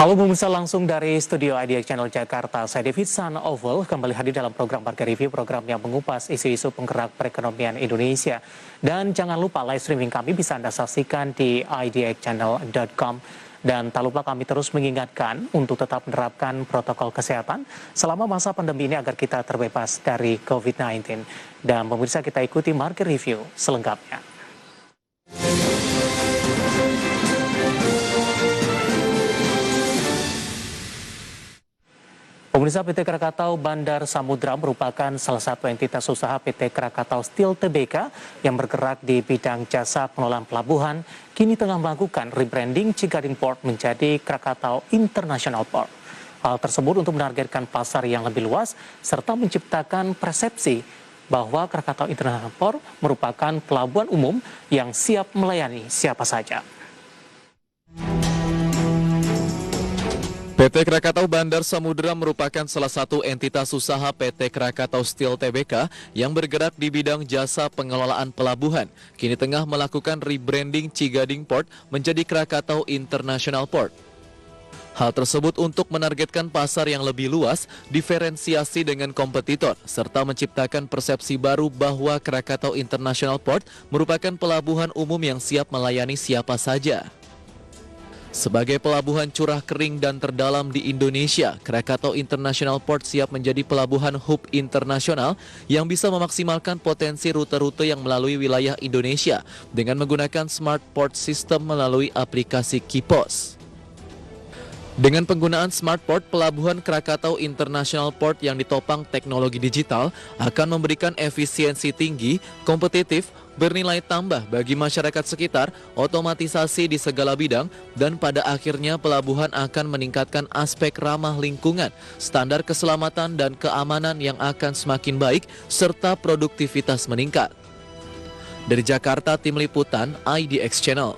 Halo pemirsa, langsung dari studio IDX Channel Jakarta, saya David San Oval kembali hadir dalam program Market Review, program yang mengupas isu-isu penggerak perekonomian Indonesia. Dan jangan lupa live streaming kami bisa Anda saksikan di idxchannel.com. Dan tak lupa kami terus mengingatkan untuk tetap menerapkan protokol kesehatan selama masa pandemi ini agar kita terbebas dari COVID-19. Dan pemirsa, kita ikuti Market Review selengkapnya. Pemirsa, PT Krakatau Bandar Samudra merupakan salah satu entitas usaha PT Krakatau Steel Tbk yang bergerak di bidang jasa pengelolaan pelabuhan, kini tengah melakukan rebranding Cigading Port menjadi Krakatau International Port. Hal tersebut untuk menargetkan pasar yang lebih luas serta menciptakan persepsi bahwa Krakatau International Port merupakan pelabuhan umum yang siap melayani siapa saja. PT Krakatau Bandar Samudra merupakan salah satu entitas usaha PT Krakatau Steel Tbk yang bergerak di bidang jasa pengelolaan pelabuhan. Kini tengah melakukan rebranding Cigading Port menjadi Krakatau International Port. Hal tersebut untuk menargetkan pasar yang lebih luas, diferensiasi dengan kompetitor, serta menciptakan persepsi baru bahwa Krakatau International Port merupakan pelabuhan umum yang siap melayani siapa saja. Sebagai pelabuhan curah kering dan terdalam di Indonesia, Krakatau International Port siap menjadi pelabuhan hub internasional yang bisa memaksimalkan potensi rute-rute yang melalui wilayah Indonesia dengan menggunakan Smart Port System melalui aplikasi Kipos. Dengan penggunaan Smart Port, pelabuhan Krakatau International Port yang ditopang teknologi digital akan memberikan efisiensi tinggi, kompetitif, bernilai tambah bagi masyarakat sekitar, otomatisasi di segala bidang, dan pada akhirnya pelabuhan akan meningkatkan aspek ramah lingkungan, standar keselamatan dan keamanan yang akan semakin baik, serta produktivitas meningkat. Dari Jakarta, Tim Liputan IDX Channel.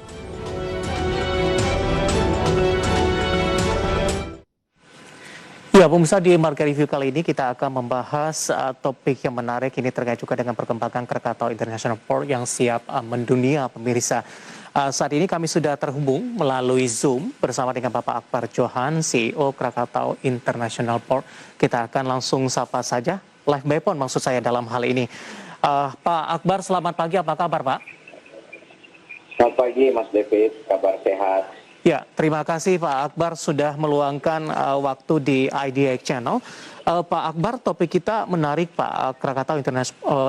Ya, pemirsa, di Market Review kali ini kita akan membahas topik yang menarik ini terkait juga dengan perkembangan Krakatau International Port yang siap mendunia, pemirsa. Saat ini kami sudah terhubung melalui Zoom bersama dengan Bapak Akbar Johan, CEO Krakatau International Port. Kita akan langsung sapa saja, live by phone maksud saya dalam hal ini. Pak Akbar, selamat pagi, apa kabar Pak? Selamat pagi Mas David, kabar sehat. Ya, terima kasih Pak Akbar sudah meluangkan waktu di IDX Channel. Pak Akbar, topik kita menarik Pak, Krakatau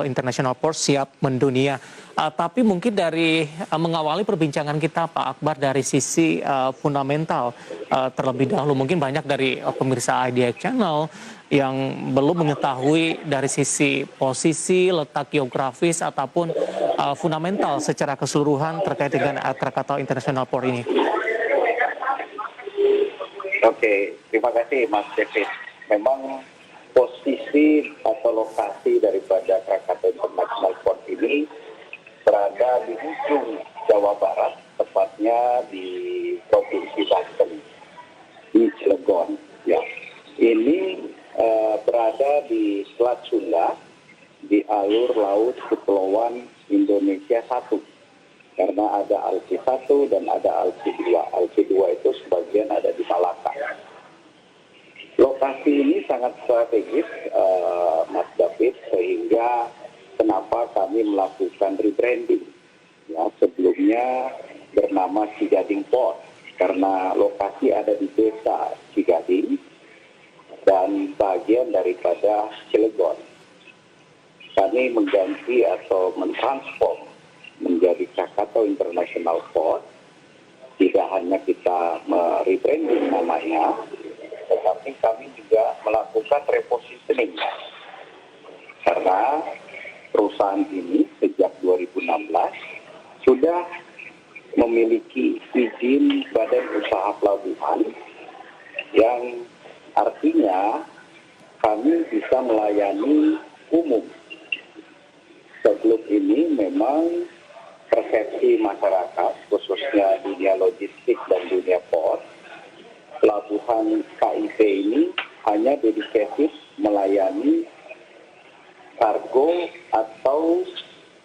International Port siap mendunia. Tapi mungkin dari mengawali perbincangan kita Pak Akbar dari sisi fundamental terlebih dahulu. Mungkin banyak dari pemirsa IDX Channel yang belum mengetahui dari sisi posisi, letak geografis ataupun fundamental secara keseluruhan terkait dengan Krakatau International Port ini. Oke, terima kasih Mas David. Memang posisi atau lokasi daripada Krakatau International Port ini berada di ujung Jawa Barat, tepatnya di Provinsi Banten, di Cilegon. Ya, ini berada di Selat Sunda, di alur laut Kepulauan Indonesia 1. Karena ada Alki 1 dan ada Alki 2. Alki 2 itu sebagian ada di Malaka. Lokasi ini sangat strategis, Mas David, sehingga kenapa kami melakukan rebranding. Ya, sebelumnya bernama Cigading Port, karena lokasi ada di desa Cigading dan bagian daripada Cilegon. Kami mengganti atau mentransform menjadi Krakatau International Port. Tidak hanya kita merebranding namanya, tetapi kami juga melakukan repositioning. Karena perusahaan ini sejak 2016 sudah memiliki izin badan usaha pelabuhan yang artinya kami bisa melayani umum. Sebelum ini memang persepsi masyarakat, khususnya dunia logistik dan dunia port, pelabuhan KIP ini hanya dedicated melayani kargo atau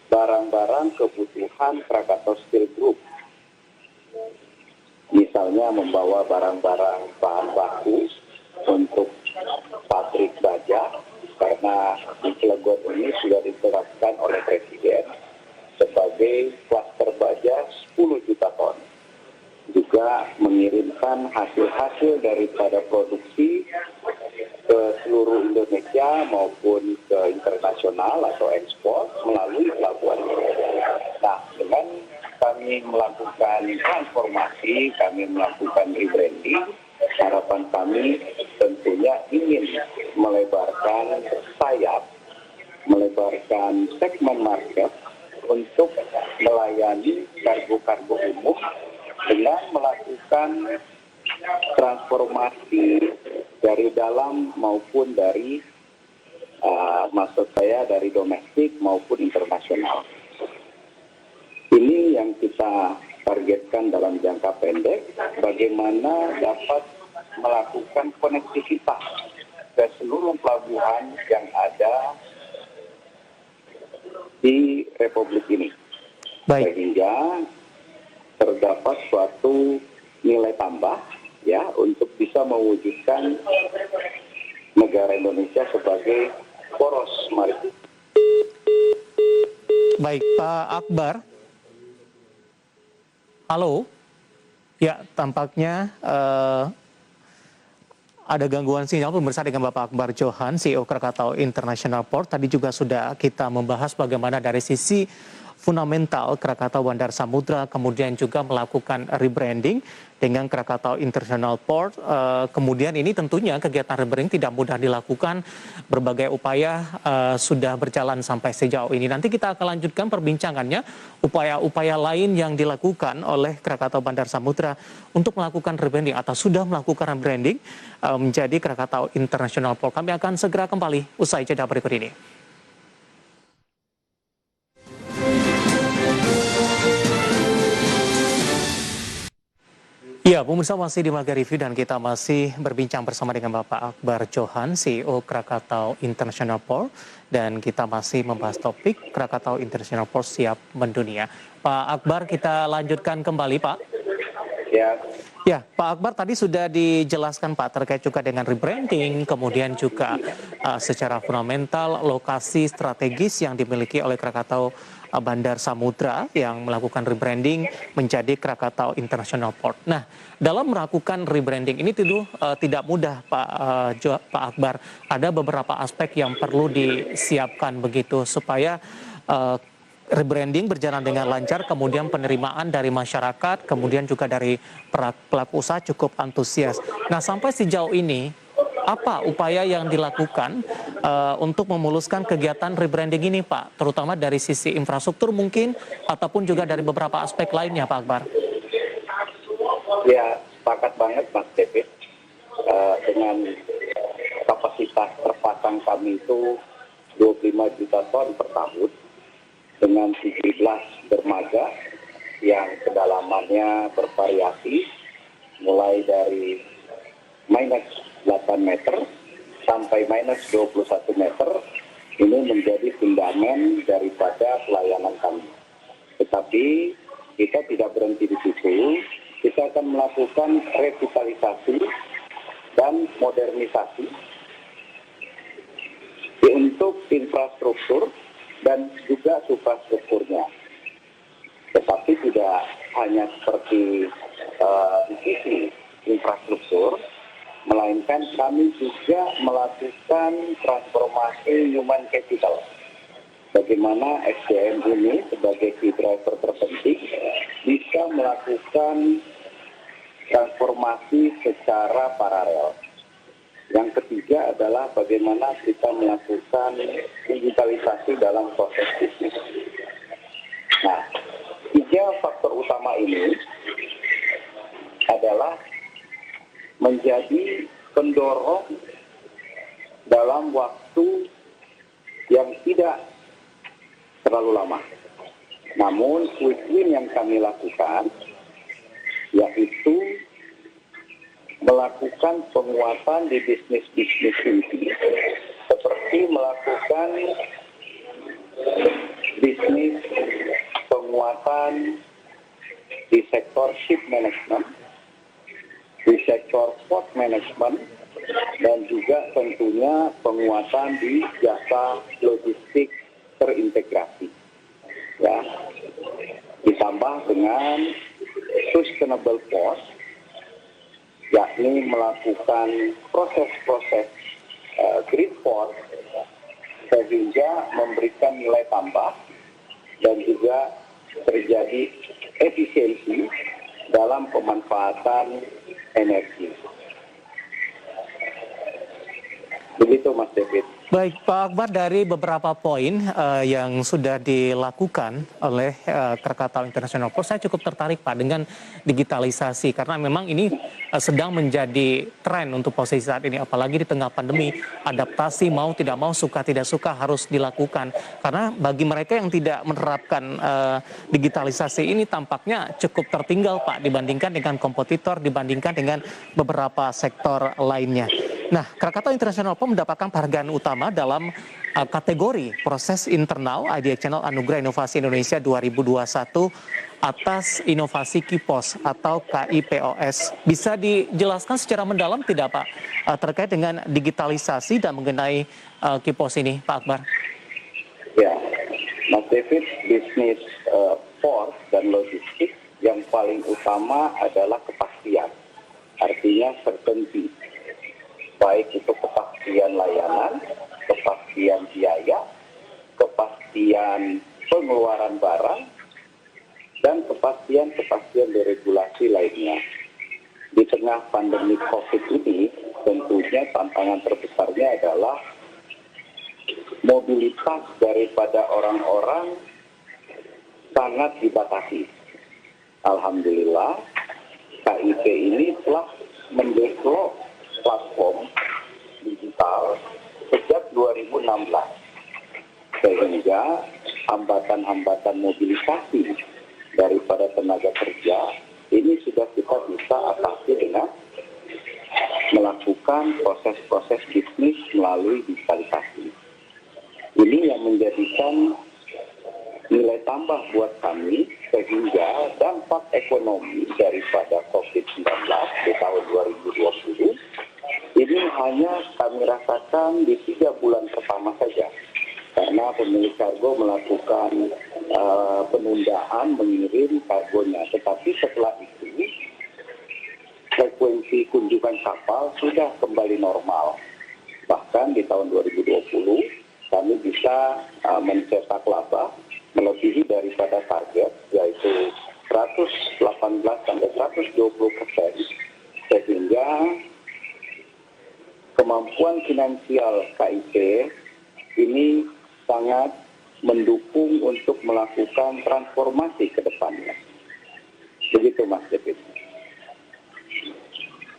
barang-barang kebutuhan Krakatau Steel Group. Misalnya misalnya membawa barang-barang bahan baku untuk pabrik baja, karena di Cilegon ini sudah ditetapkan oleh Presiden sebagai klaster baja 10 juta ton. Juga mengirimkan hasil-hasil daripada produksi ke seluruh Indonesia maupun ke internasional atau ekspor melalui pelabuhan ini. Nah, dengan kami melakukan transformasi, kami melakukan rebranding, harapan kami tentunya ingin melebarkan sayap, melebarkan segmen market untuk melayani kargo-kargo umum dengan melakukan transformasi dari dalam maupun dari maksud saya dari domestik maupun internasional. Ini yang kita targetkan dalam jangka pendek, bagaimana dapat melakukan konektivitas ke seluruh pelabuhan yang ada di Republik ini. Baik. Sehingga terdapat suatu nilai tambah ya untuk bisa mewujudkan negara Indonesia sebagai poros maritim. Baik, Pak Akbar. Halo. Ya, tampaknya ada gangguan sinyal pemirsa dengan Bapak Akbar Johan, CEO Krakatau International Port. Tadi juga sudah kita membahas bagaimana dari sisi fundamental Krakatau Bandar Samudra, kemudian juga melakukan rebranding dengan Krakatau International Port. Kemudian ini tentunya kegiatan rebranding tidak mudah dilakukan, berbagai upaya sudah berjalan sampai sejauh ini. Nanti kita akan lanjutkan perbincangannya, upaya-upaya lain yang dilakukan oleh Krakatau Bandar Samudra untuk melakukan rebranding atau sudah melakukan rebranding menjadi Krakatau International Port. Kami akan segera kembali usai jeda berikut ini. Ya, pemirsa masih di Marga Review dan kita masih berbincang bersama dengan Bapak Akbar Johan, CEO Krakatau International Port, dan kita masih membahas topik Krakatau International Port siap mendunia. Pak Akbar, kita lanjutkan kembali, Pak. Ya. Ya, Pak Akbar tadi sudah dijelaskan Pak terkait juga dengan rebranding, kemudian juga secara fundamental lokasi strategis yang dimiliki oleh Krakatau Bandar Samudra yang melakukan rebranding menjadi Krakatau International Port. Nah, dalam melakukan rebranding ini tentu tidak mudah Pak Akbar. Ada beberapa aspek yang perlu disiapkan begitu supaya rebranding berjalan dengan lancar, kemudian penerimaan dari masyarakat, kemudian juga dari pelaku usaha cukup antusias. Nah, sampai sejauh ini, apa upaya yang dilakukan untuk memuluskan kegiatan rebranding ini, Pak? Terutama dari sisi infrastruktur mungkin, ataupun juga dari beberapa aspek lainnya, Pak Akbar. Ya, sepakat banget Mas David. Dengan kapasitas terpasang kami itu 25 juta ton per tahun, dengan 17 dermaga yang kedalamannya bervariasi, mulai dari minus 8 meter sampai minus 21 meter, ini menjadi fundament daripada pelayanan kami. Tetapi kita tidak berhenti di situ, kita akan melakukan revitalisasi dan modernisasi untuk infrastruktur dan juga suprastrukturnya. Tetapi tidak hanya seperti di sisi infrastruktur, melainkan kami juga melakukan transformasi human capital. Bagaimana SDM ini sebagai key driver terpenting bisa melakukan transformasi secara paralel. Yang ketiga adalah bagaimana kita melakukan digitalisasi dalam proses bisnis. Nah, 3 faktor utama ini adalah menjadi pendorong dalam waktu yang tidak terlalu lama. Namun, quick win yang kami lakukan yaitu melakukan penguatan di bisnis-bisnis inti, seperti melakukan bisnis penguatan di sektor ship management, di sektor port management, dan juga tentunya penguatan di jasa logistik terintegrasi. Ya, ditambah dengan sustainable port, yakni melakukan proses-proses green port sehingga memberikan nilai tambah dan juga terjadi efisiensi dalam pemanfaatan energi. Begitu Mas David. Baik, Pak Akbar, dari beberapa poin yang sudah dilakukan oleh Krakatau International Port, saya cukup tertarik Pak dengan digitalisasi karena memang ini sedang menjadi tren untuk posisi saat ini, apalagi di tengah pandemi. Adaptasi mau tidak mau, suka tidak suka harus dilakukan karena bagi mereka yang tidak menerapkan digitalisasi ini tampaknya cukup tertinggal Pak dibandingkan dengan kompetitor, dibandingkan dengan beberapa sektor lainnya. Nah, Krakatau International Port mendapatkan penghargaan utama dalam kategori proses internal IDX Channel Anugerah Inovasi Indonesia 2021 atas inovasi KIPOS atau KIPOS. Bisa dijelaskan secara mendalam tidak Pak terkait dengan digitalisasi dan mengenai KIPOS ini Pak Akbar? Ya, Mas David, bisnis port dan logistik yang paling utama adalah kepastian, artinya certainty. Baik itu kepastian layanan, kepastian biaya, kepastian pengeluaran barang, dan kepastian deregulasi lainnya. Di tengah pandemi COVID ini, tentunya tantangan terbesarnya adalah mobilitas daripada orang-orang sangat dibatasi. Alhamdulillah, KIP ini telah mendevelop platform digital sejak 2016 sehingga hambatan-hambatan mobilisasi daripada tenaga kerja ini sudah kita bisa atasi dengan melakukan proses-proses bisnis melalui digitalisasi. Ini yang menjadikan nilai tambah buat kami sehingga dampak ekonomi daripada COVID-19 di tahun 2020 ini hanya kami rasakan di 3 bulan pertama saja karena pemilik kargo melakukan penundaan mengirim kargonya. Tetapi setelah itu frekuensi kunjungan kapal sudah kembali normal. Bahkan di tahun 2020 kami bisa mencetak laba melebihi daripada target yaitu 118 sampai 120%, sehingga kemampuan finansial KIP ini sangat mendukung untuk melakukan transformasi ke depannya. Begitu Mas David.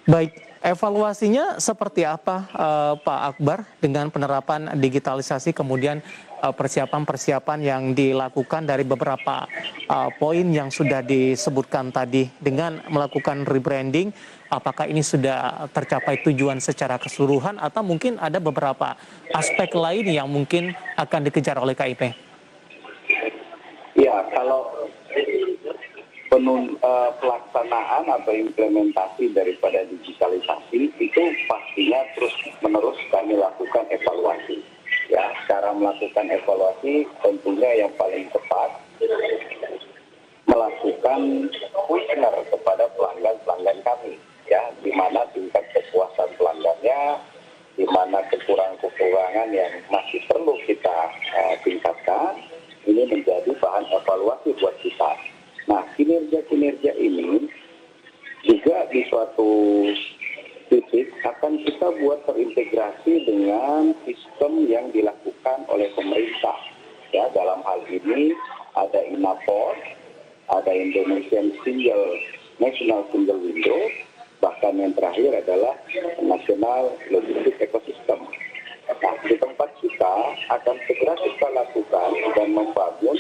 Baik, evaluasinya seperti apa Pak Akbar dengan penerapan digitalisasi kemudian persiapan-persiapan yang dilakukan dari beberapa poin yang sudah disebutkan tadi dengan melakukan rebranding, apakah ini sudah tercapai tujuan secara keseluruhan atau mungkin ada beberapa aspek lain yang mungkin akan dikejar oleh KIP? Ya, kalau pelaksanaan atau implementasi daripada digitalisasi itu pastinya terus-menerus kami lakukan evaluasi. Ya, cara melakukan evaluasi tentunya yang paling tepat melakukan kuesioner kepada pelanggan-pelanggan kami, ya, di mana tingkat kepuasan pelanggannya, di mana kekurangan-kekurangan yang masih perlu kita tingkatkan, ini menjadi bahan evaluasi buat kita. Nah, kinerja-kinerja ini juga di suatu titik akan kita buat terintegrasi dengan sistem yang dilakukan oleh pemerintah. Ya, dalam hal ini ada INAPOR, ada Indonesian National Single Window, bahkan yang terakhir adalah National Logistic Ecosystem. Nah, di tempat kita akan segera kita lakukan dan membangun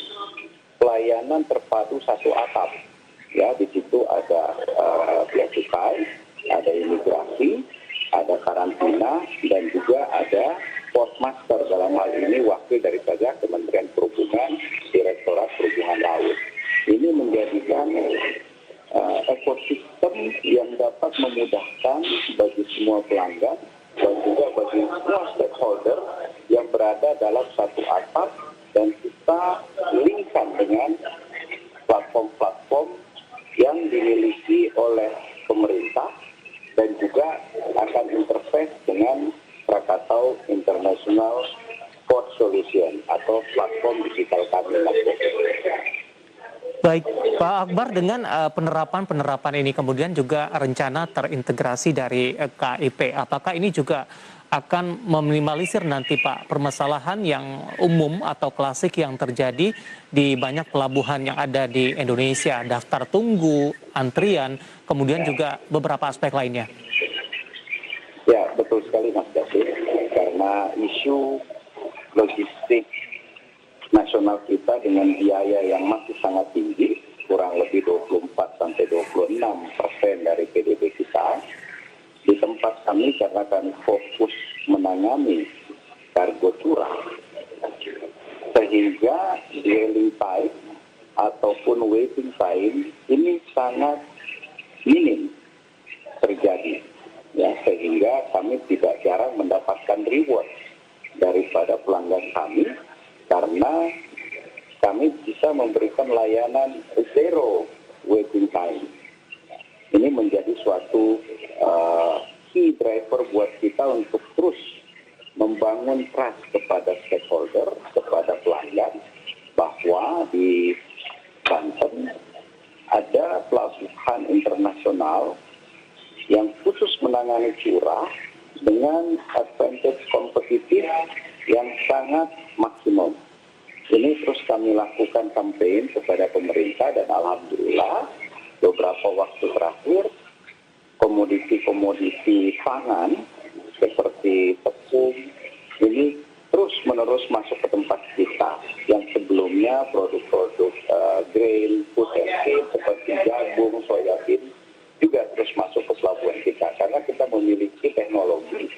pelayanan terpadu satu atap. Ya, di situ ada bea cukai, ada imigrasi, ada karantina, dan juga ada Portmaster, dalam hal ini wakil daripada Kementerian Perhubungan, Direktorat Perhubungan Laut. Ini menjadikan ekosistem yang dapat memudahkan bagi semua pelanggan dan juga bagi semua stakeholder yang berada dalam satu atap, dan kita linkkan dengan platform-platform yang dimiliki oleh pemerintah dan juga akan interface dengan Krakatau International Port Solution atau platform digital kami. Baik, Pak Akbar, dengan penerapan ini kemudian juga rencana terintegrasi dari KIP, apakah ini juga akan meminimalisir nanti Pak permasalahan yang umum atau klasik yang terjadi di banyak pelabuhan yang ada di Indonesia, daftar tunggu, antrian, kemudian juga beberapa aspek lainnya? Ya, betul sekali Mas David, karena isu logistik nasional kita dengan biaya yang masih sangat tinggi, kurang lebih 24-26% dari PDB kita. Di tempat kami, karena kami fokus menangani kargo curah, sehingga dwelling time ataupun waiting time ini sangat minim terjadi. Ya, sehingga kami tidak jarang mendapatkan reward daripada pelanggan kami, karena kami bisa memberikan layanan zero waiting time. Ini menjadi suatu key driver buat kita untuk terus membangun trust kepada stakeholder, kepada pelanggan, bahwa di Banten ada pelabuhan internasional yang khusus menangani curah dengan advantage kompetitif yang sangat maksimum. Ini terus kami lakukan campaign kepada pemerintah, dan alhamdulillah beberapa waktu terakhir komoditi-komoditi pangan seperti tepung ini terus-menerus masuk ke tempat kita, yang sebelumnya produk-produk grain, food and feed seperti jagung, soyabin juga terus masuk ke pelabuhan kita, karena kita memiliki teknologi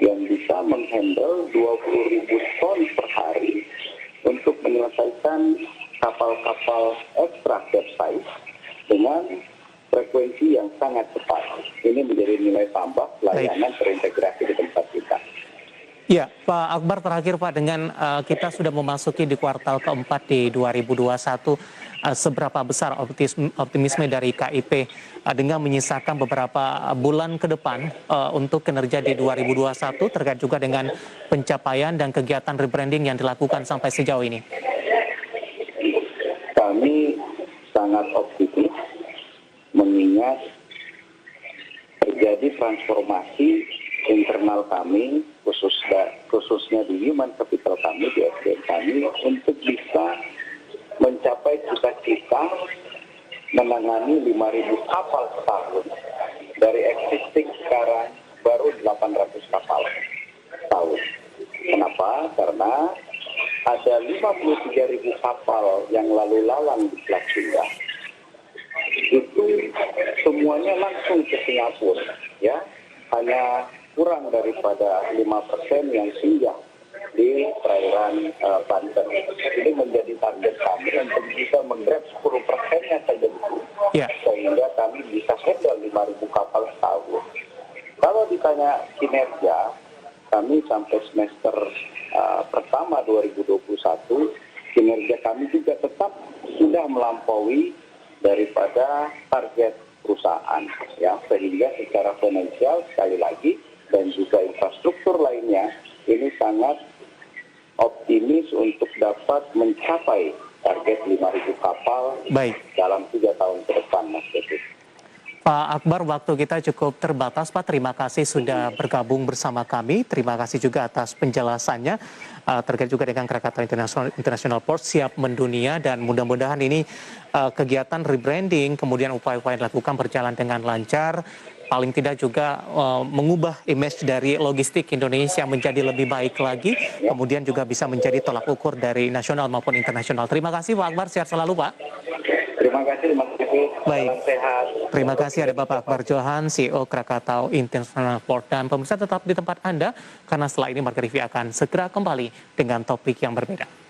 yang bisa menghandle 20.000 ton per hari untuk menyelesaikan kapal-kapal ekstra capsize dengan frekuensi yang sangat cepat. Ini menjadi nilai tambah layanan terintegrasi di tempat kita. Ya, Pak Akbar, terakhir Pak, dengan kita sudah memasuki di kuartal keempat di 2021, seberapa besar optimisme dari KIP dengan menyisakan beberapa bulan ke depan untuk kinerja di 2021 terkait juga dengan pencapaian dan kegiatan rebranding yang dilakukan sampai sejauh ini? Kami sangat optimis mengingat terjadi transformasi internal kami, khususnya di human capital kami, di SDM kami, untuk bisa mencapai cita-cita menangani 5.000 kapal setahun. Dari existing sekarang baru 800 kapal setahun. Kenapa? Karena ada 53.000 kapal yang lalu lalang di Selat Sunda. Itu semuanya langsung ke Singapura, ya. Hanya kurang daripada 5% yang singgah di perairan Banten. Ini menjadi target kami untuk bisa menggrab 10%-nya saja dulu, sehingga kami bisa handle 5.000 kapal setahun. Kalau ditanya kinerja, kami sampai semester pertama 2021, kinerja kami juga tetap sudah melampaui daripada target perusahaan, ya, sehingga secara finansial sekali lagi dan juga infrastruktur lainnya ini sangat optimis untuk dapat mencapai target 5.000 kapal dalam 3 tahun ke depan, Mas David. Pak Akbar, waktu kita cukup terbatas, Pak. Terima kasih sudah bergabung bersama kami. Terima kasih juga atas penjelasannya terkait juga dengan Krakatau International Port siap mendunia, dan mudah-mudahan ini kegiatan rebranding kemudian upaya-upaya dilakukan berjalan dengan lancar. Paling tidak juga mengubah image dari logistik Indonesia menjadi lebih baik lagi, kemudian juga bisa menjadi tolak ukur dari nasional maupun internasional. Terima kasih Pak Akbar, sehat selalu Pak. Terima kasih Mas David. Baik. Salam sehat. Terima kasih, ada Bapak Akbar Johan, CEO Krakatau International Port. Dan pemirsa tetap di tempat Anda, karena setelah ini Marga TV akan segera kembali dengan topik yang berbeda.